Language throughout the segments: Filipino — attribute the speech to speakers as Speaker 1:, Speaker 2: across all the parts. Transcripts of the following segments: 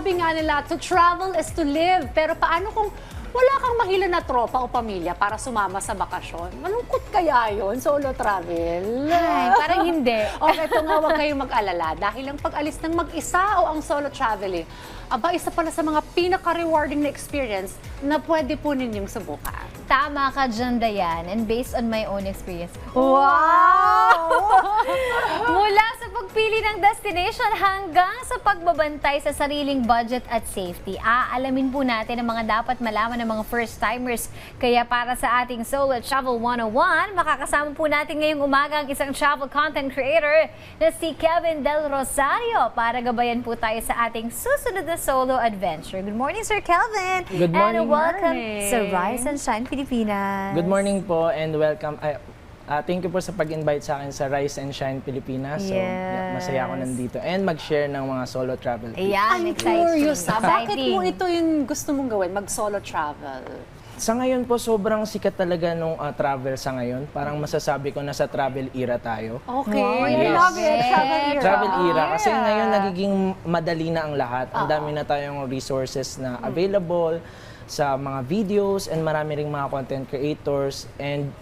Speaker 1: sabi nga nila, to travel is to live. Pero paano kung wala kang mahila na tropa o pamilya para sumama sa bakasyon? Malungkot kaya yun, solo travel?
Speaker 2: Ay, parang hindi.
Speaker 1: Okay, ito nga, huwag kayong mag-alala. Dahil ang pag-alis ng mag-isa o ang solo traveling, aba, isa pala sa mga pinaka-rewarding na experience na pwede po ninyong subukan.
Speaker 2: Tama ka dyan, Dayan. And based on my own experience.
Speaker 1: Wow!
Speaker 2: Mula sa pagpili ng destination hanggang sa pagbabantay sa sariling budget at safety, aalamin po natin ang mga dapat malaman ng mga first-timers. Kaya para sa ating Solo Travel 101, makakasama po natin ngayong umaga ang isang travel content creator na si Kevin Del Rosario para gabayan po tayo sa ating susunod na solo adventure. Good morning, Sir Kelvin!
Speaker 3: Good morning.
Speaker 2: And welcome
Speaker 1: Morning.
Speaker 2: sa Rise and Shine Pilipinas.
Speaker 3: Good morning po and welcome. Thank you po sa pag-invite sa akin sa Rise and Shine Pilipinas. So,
Speaker 2: Yes.
Speaker 3: masaya ako nandito and mag-share ng mga solo travel tips.
Speaker 2: Ayan,
Speaker 1: I'm
Speaker 2: exciting.
Speaker 1: curious, bakit
Speaker 2: Exciting.
Speaker 1: mo ito yung gusto mong gawin, mag-solo travel?
Speaker 3: Sa ngayon po, sobrang sikat talaga nung travel sa ngayon. Parang masasabi ko nasa travel era tayo.
Speaker 1: Okay,
Speaker 2: Wow,
Speaker 1: I
Speaker 3: yes.
Speaker 1: love it. Travel era.
Speaker 3: Travel era. Kasi ngayon nagiging madali na ang lahat. Ang dami na tayong resources na available sa mga videos and marami ring mga content creators. And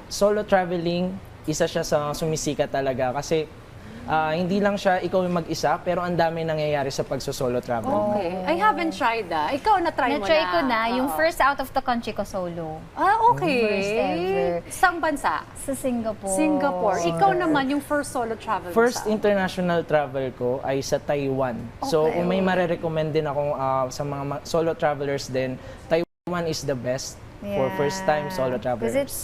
Speaker 3: solo traveling, isa siya sa sumisikat talaga. Kasi hindi lang siya ikaw yung mag-isa, pero ang dami nangyayari sa pagso-solo travel.
Speaker 1: Okay. I haven't tried that. Ikaw, na-try mo na?
Speaker 2: Na-try ko na, yung
Speaker 1: Oo.
Speaker 2: first out of the country ko solo.
Speaker 1: Okay.
Speaker 2: First ever.
Speaker 1: Saang bansa?
Speaker 2: Sa Singapore.
Speaker 1: Singapore. Ikaw naman, yung first solo travel mo
Speaker 3: First
Speaker 1: saan?
Speaker 3: international travel ko ay sa Taiwan. So,
Speaker 1: Okay.
Speaker 3: kung may marirecommend din akong sa mga solo travelers din, Taiwan is the best for first-time solo
Speaker 2: Because
Speaker 3: travelers.
Speaker 2: it's,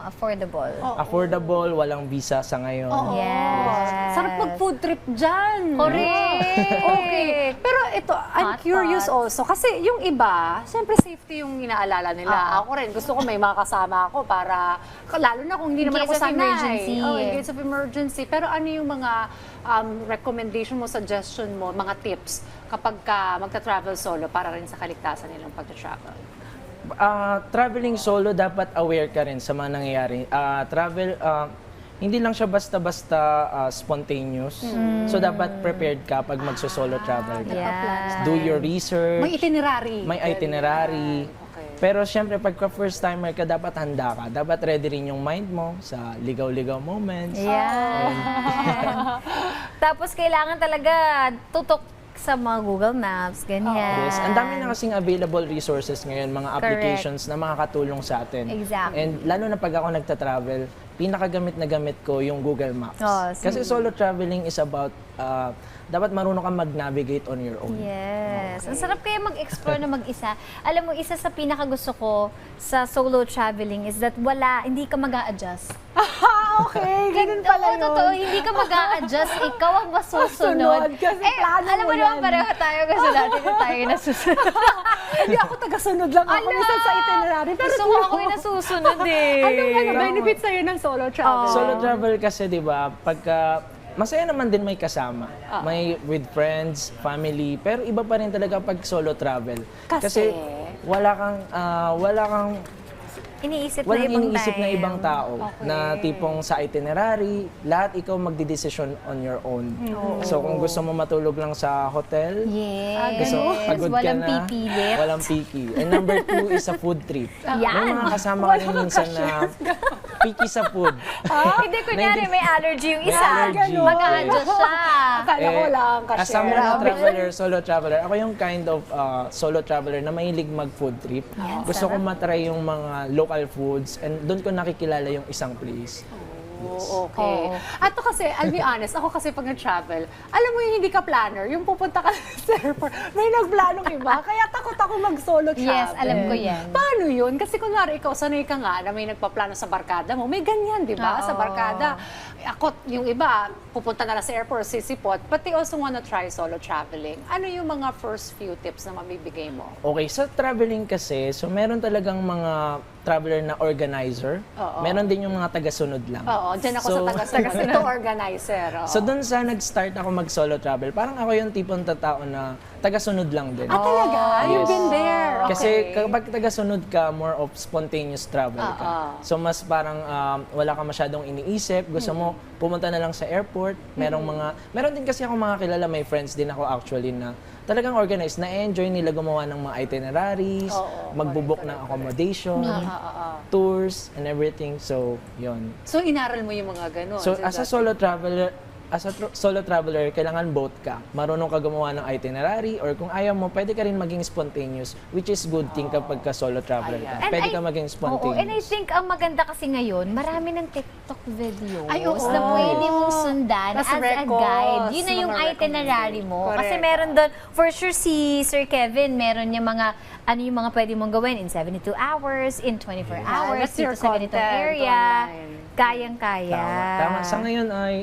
Speaker 2: affordable.
Speaker 3: Affordable, walang visa sa ngayon.
Speaker 1: Oo.
Speaker 2: Yes.
Speaker 1: Sarap mag-food trip dyan.
Speaker 2: Correct.
Speaker 1: Okay. Pero ito, I'm
Speaker 2: Hot
Speaker 1: curious
Speaker 2: pots.
Speaker 1: also. Kasi yung iba, siyempre safety yung inaalala nila. Ako rin, gusto ko may mga kasama ako para, lalo na kung hindi
Speaker 2: In
Speaker 1: naman
Speaker 2: case
Speaker 1: ako
Speaker 2: of
Speaker 1: sanay.
Speaker 2: emergency.
Speaker 1: In case of emergency. Pero ano yung mga recommendation mo, suggestion mo, mga tips kapag ka magta-travel solo para rin sa kaligtasan nilang pagta-travel?
Speaker 3: Traveling solo, dapat aware ka rin sa mga nangyayari. Hindi lang siya basta-basta spontaneous. So, dapat prepared ka pag magso-solo travel ka.
Speaker 2: Yeah.
Speaker 3: Do your research.
Speaker 1: May itinerary.
Speaker 3: May itinerary.
Speaker 1: Okay.
Speaker 3: Pero syempre, pagka first timer ka, dapat handa ka. Dapat ready rin yung mind mo sa ligaw-ligaw moments.
Speaker 2: Yeah. Tapos kailangan talaga tutok sa mga Google Maps, ganyan.
Speaker 3: Yes, ang dami na kasing available resources ngayon, mga applications na makakatulong sa atin.
Speaker 2: Exactly.
Speaker 3: And lalo na pag ako nagta-travel, pinakagamit na gamit ko yung Google Maps.
Speaker 2: Oh,
Speaker 3: Kasi solo traveling is about, dapat marunong kang mag-navigate on your own.
Speaker 2: Yes. Ang sarap kaya mag-explore na mag-isa. Alam mo, isa sa pinakagusto ko sa solo traveling is that hindi ka mag-a-adjust.
Speaker 1: Okay, ganun pala yun.
Speaker 2: Totoo, hindi ka mag-a-adjust. Ikaw ang masusunod.
Speaker 1: Kasi plano
Speaker 2: alam mo
Speaker 1: mo
Speaker 2: naman,
Speaker 1: yan.
Speaker 2: pareho tayo kasi dati na tayo yung nasusunod.
Speaker 1: Hindi ako tagasunod lang ako minsan sa itinerary. Pero
Speaker 2: Gusto ko ako yung nasusunod eh.
Speaker 1: ano benefits sa'yo ng solo travel?
Speaker 3: Solo travel kasi, di ba, pagka masaya naman din may kasama. May with friends, family, pero iba pa rin talaga pag solo travel.
Speaker 1: Kasi?
Speaker 3: wala kang
Speaker 2: Iniisip na
Speaker 3: walang
Speaker 2: ibang
Speaker 3: iniisip
Speaker 2: time.
Speaker 3: na ibang tao
Speaker 1: Okay.
Speaker 3: na tipong sa itinerary, lahat ikaw magdidesisyon on your own. So kung gusto mo matulog lang sa hotel,
Speaker 2: Yes.
Speaker 3: gusto pagod ka
Speaker 2: Walang
Speaker 3: na,
Speaker 2: pipilit.
Speaker 3: walang piki. And number 2 is a food trip.
Speaker 2: Yan.
Speaker 3: May mga kasama ka rin minsan na picky sa food.
Speaker 2: Hindi, kunyari may allergy yung
Speaker 3: May
Speaker 2: isa.
Speaker 3: allergy.
Speaker 2: Mag-a-adjust siya.
Speaker 1: Akala ko lang kasi.
Speaker 3: Kasama na traveler, solo traveler. Ako yung kind of solo traveler na mahilig mag-food trip. Gusto ko matry yung mga local foods and doon ko nakikilala yung isang place.
Speaker 1: Oh, okay.
Speaker 2: Oo.
Speaker 1: At to kasi, I'll be honest, ako kasi pag nag-travel, alam mo yung hindi ka planner, yung pupunta ka sa airport, may nagplanong iba, kaya takot ako mag-solo travel.
Speaker 2: Yes, alam ko yan.
Speaker 1: Paano yun? Kasi kunwari ikaw, sanay ka nga na may nagpaplano sa barkada mo, may ganyan, di ba? Sa
Speaker 2: Oo.
Speaker 1: barkada. Ako, yung iba, pupunta na lang sa airport, sisipot, but they also wanna try solo traveling. Ano yung mga first few tips na mabibigay mo?
Speaker 3: Okay, sa traveling kasi, so meron talagang mga traveler na organizer.
Speaker 1: Oo.
Speaker 3: Meron din yung mga taga-sunod lang.
Speaker 1: Oo, dyan ako
Speaker 3: So-
Speaker 1: sa taga-sunod. Ito organizer. Oo.
Speaker 3: So doon sa nag-start ako mag-solo travel, parang ako yung tipong tao na taga-sunod lang din.
Speaker 1: Ah, talaga? You've
Speaker 3: Yes.
Speaker 1: been there. Okay.
Speaker 3: Kasi kapag taga-sunod ka, more of spontaneous travel ka. So mas parang wala ka masyadong iniisip, gusto mo pumunta na lang sa airport. Meron din kasi ako mga kilala, may friends din ako actually na talagang organized, na-enjoy nila gumawa ng mga itineraries, magbubook ng accommodation, tours, and everything. So, yun.
Speaker 1: So, inaral mo yung mga ganun.
Speaker 3: So, as a solo traveler, kailangan both ka. Marunong ka gumawa ng itinerary or kung ayaw mo, pwede ka rin maging spontaneous, which is good thing kapag ka solo traveler ka.
Speaker 2: And
Speaker 3: Pwede
Speaker 2: I-
Speaker 3: ka maging
Speaker 2: Oo,
Speaker 3: spontaneous.
Speaker 2: and I think ang maganda kasi ngayon, marami ng TikTok videos
Speaker 1: Ay, oo.
Speaker 2: na pwede mong sundan
Speaker 1: Tas
Speaker 2: as a
Speaker 1: records,
Speaker 2: guide. Yun na yung
Speaker 1: mga
Speaker 2: itinerary mo.
Speaker 1: recommended.
Speaker 2: Kasi
Speaker 1: Correct.
Speaker 2: meron doon, for sure si Sir Kevin, meron niya mga, ano yung mga pwede mong gawin in 72 hours, in 24 hours,
Speaker 1: that's your
Speaker 2: dito sa ganitong
Speaker 1: content
Speaker 2: area.
Speaker 1: online.
Speaker 2: Kayang-kaya.
Speaker 3: Tama. Sa ngayon ay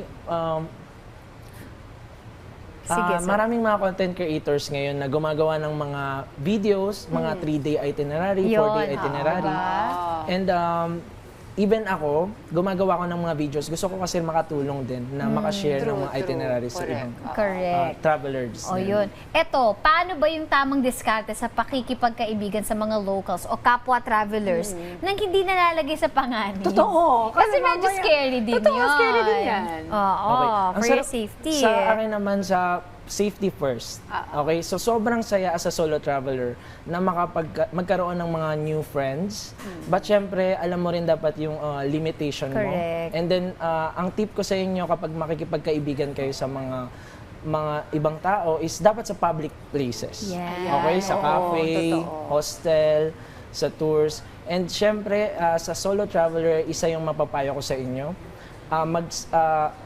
Speaker 2: Sige, sir.
Speaker 3: maraming mga content creators ngayon na gumagawa ng mga videos, mga 3-day itinerary, 4-day
Speaker 2: Yun.
Speaker 3: itinerary. And even ako, gumagawa ko ng mga videos. Gusto ko kasi makatulong din na makashare ng mga itineraries sa ibang
Speaker 2: Correct.
Speaker 3: travelers.
Speaker 2: O
Speaker 3: din.
Speaker 2: yun. Eto, paano ba yung tamang diskarte sa pakikipagkaibigan sa mga locals o kapwa travelers nang hindi nalalagay sa panganib?
Speaker 1: Totoo.
Speaker 2: Kasi medyo
Speaker 1: mamaya-
Speaker 2: scary din
Speaker 1: Totoo,
Speaker 2: yun.
Speaker 1: scary din yan.
Speaker 2: Oo,
Speaker 3: Okay. Ang
Speaker 2: for your
Speaker 3: sarap-
Speaker 2: safety.
Speaker 3: Sa akin naman, sa safety first. Okay? So, sobrang saya as a solo traveler na magkaroon ng mga new friends. But syempre, alam mo rin dapat yung limitation mo.
Speaker 2: Correct.
Speaker 3: And then, ang tip ko sa inyo kapag makikipagkaibigan kayo sa mga ibang tao is dapat sa public places.
Speaker 2: Yes.
Speaker 3: Okay? Sa
Speaker 1: Oo,
Speaker 3: cafe,
Speaker 1: totoo.
Speaker 3: hostel, sa tours. And syempre, sa solo traveler, isa yung mapapayo ko sa inyo.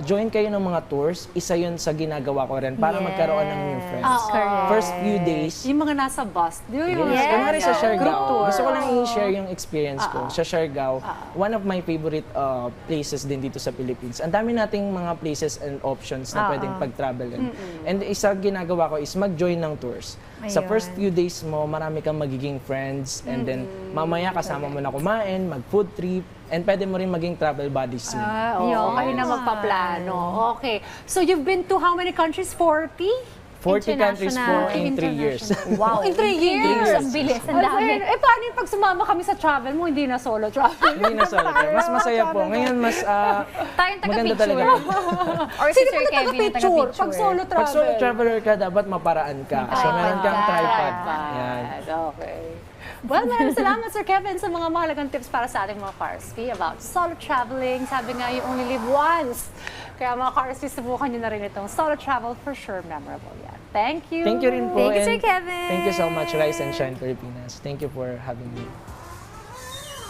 Speaker 3: Join kayo ng mga tours, isa yun sa ginagawa ko rin para magkaroon ng new friends.
Speaker 2: Correct.
Speaker 3: First few days,
Speaker 1: Yung mga nasa bus. Di ba yung
Speaker 3: yes,
Speaker 2: Yes.
Speaker 3: kunwari sa
Speaker 1: Group
Speaker 3: Siargao,
Speaker 1: tour.
Speaker 3: gusto ko lang i-share yung experience ko. Sa Siargao, one of my favorite places din dito sa Philippines. Ang dami nating mga places and options na pwedeng pag-travelin. And isa ginagawa ko is mag-join ng tours. Sa
Speaker 2: Ayun.
Speaker 3: first few days mo, marami kang magiging friends. And then, mamaya kasama mo na kumain, mag-food trip, and pwede mo rin maging travel buddies soon.
Speaker 1: Oo,
Speaker 2: Yun.
Speaker 1: kayo na magpaplano. Okay. So, you've been to how many countries? 40?
Speaker 3: 40 countries po in 3 years.
Speaker 2: Wow.
Speaker 1: In 3 years?
Speaker 2: Ang bilis, ang dami.
Speaker 1: Paano yung pag sumama kami sa travel mo, hindi na solo travel?
Speaker 3: Hindi na solo travel. Mas masaya po. Ngayon, mas
Speaker 2: Tayong
Speaker 3: maganda
Speaker 2: taga-picture.
Speaker 3: talaga.
Speaker 2: Or si
Speaker 1: Sino
Speaker 2: Sir
Speaker 1: ba
Speaker 2: Kevin na
Speaker 1: taga-picture?
Speaker 2: taga-picture.
Speaker 1: Pag solo travel?
Speaker 3: Pag solo traveler ka, dapat maparaan ka. So, meron kang tripod. Yan.
Speaker 1: Okay. Well, maraming salamat, Sir Kevin, sa mga mahalagang tips para sa ating mga KRSP about solo traveling. Sabi nga, you only live once. Kaya mga KRSP, subukan nyo na rin itong solo travel. For sure, memorable yan. Thank you.
Speaker 3: Thank you rin po.
Speaker 2: Thank you, Sir
Speaker 3: and
Speaker 2: Kevin.
Speaker 3: Thank you so much, Rise and Shine Pilipinas. Thank you for having me.